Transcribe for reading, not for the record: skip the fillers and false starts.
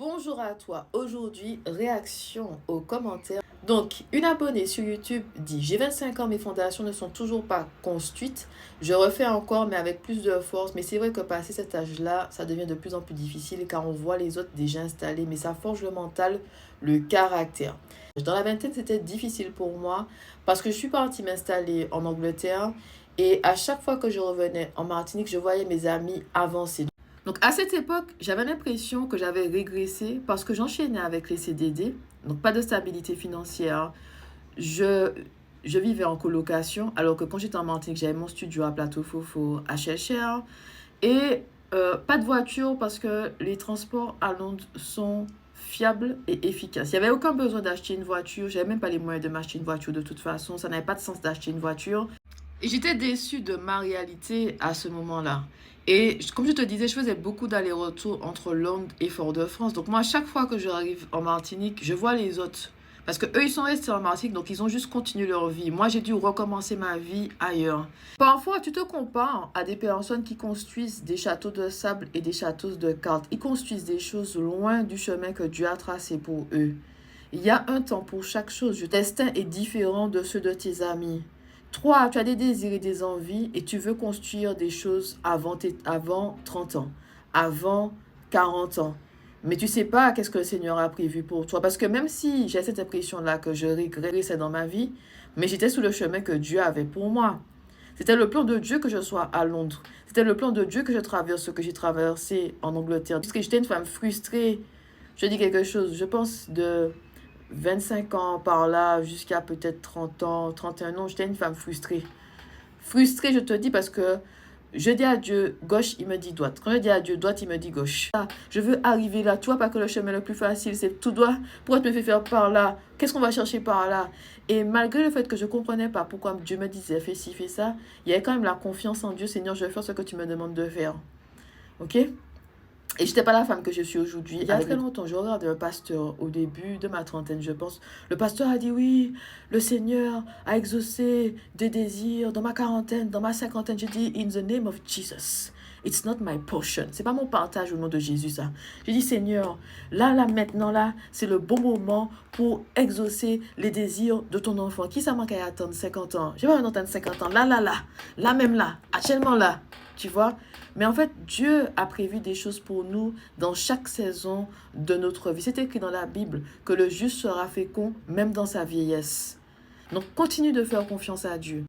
Bonjour à toi. Aujourd'hui, réaction aux commentaires. Donc, une abonnée sur YouTube dit: J'ai 25 ans, mes fondations ne sont toujours pas construites. Je refais encore, mais avec plus de force. Mais c'est vrai que passé cet âge-là, ça devient de plus en plus difficile car on voit les autres déjà installés. Mais ça forge le mental, le caractère. Dans la vingtaine, c'était difficile pour moi parce que je suis partie m'installer en Angleterre. Et à chaque fois que je revenais en Martinique, je voyais mes amis avancer. Donc à cette époque, j'avais l'impression que j'avais régressé parce que j'enchaînais avec les CDD, donc pas de stabilité financière. Je, je vivais en colocation, alors que quand j'étais en Martinique, j'avais mon studio à Plateau Fofo, à Cher. Et pas de voiture parce que les transports à Londres sont fiables et efficaces. Il n'y avait aucun besoin d'acheter une voiture. Je n'avais même pas les moyens de m'acheter une voiture de toute façon. Ça n'avait pas de sens d'acheter une voiture. Et j'étais déçue de ma réalité à ce moment-là. Et comme je te disais, je faisais beaucoup d'allers-retours entre Londres et Fort-de-France. Donc moi, à chaque fois que j'arrive en Martinique, je vois les autres. Parce que eux, ils sont restés en Martinique, donc ils ont juste continué leur vie. Moi, j'ai dû recommencer ma vie ailleurs. Parfois, tu te compares à des personnes qui construisent des châteaux de sable et des châteaux de cartes. Ils construisent des choses loin du chemin que Dieu a tracé pour eux. Il y a un temps pour chaque chose. Le destin est différent de ceux de tes amis. Toi, tu as des désirs et des envies et tu veux construire des choses avant 30 ans, avant 40 ans. Mais tu sais pas qu'est-ce que le Seigneur a prévu pour toi. Parce que même si j'ai cette impression-là que je régressais dans ma vie, mais j'étais sur le chemin que Dieu avait pour moi. C'était le plan de Dieu que je sois à Londres. C'était le plan de Dieu que je traverse ce que j'ai traversé en Angleterre. Parce que j'étais une femme frustrée. Je dis quelque chose, je pense de 25 ans par là jusqu'à peut-être 30 ans, 31 ans, j'étais une femme frustrée. Frustrée, je te dis, parce que je dis à Dieu gauche, il me dit droite. Quand je dis à Dieu droite, il me dit gauche. Je veux arriver là. Tu vois pas que le chemin le plus facile, c'est tout droit. Pourquoi tu me fais faire par là? Qu'est-ce qu'on va chercher par là? Et malgré le fait que je comprenais pas pourquoi Dieu me disait fais ci, fais ça, il y avait quand même la confiance en Dieu. Seigneur, je vais faire ce que tu me demandes de faire. Ok? Et je n'étais pas la femme que je suis aujourd'hui. Il y a très longtemps, je regardais un pasteur au début de ma trentaine, je pense. Le pasteur a dit oui, le Seigneur a exaucé des désirs dans ma quarantaine, dans ma cinquantaine. J'ai dit, in the name of Jesus, it's not my portion. C'est pas mon partage au nom de Jésus, ça. J'ai dit, Seigneur, maintenant, là, c'est le bon moment pour exaucer les désirs de ton enfant. Qui ça manque à attendre 50 ans? Je vais pas attendre 50 ans. Là même là, actuellement là. Tu vois? Mais en fait, Dieu a prévu des choses pour nous dans chaque saison de notre vie. C'est écrit dans la Bible que le juste sera fécond même dans sa vieillesse. Donc, continue de faire confiance à Dieu.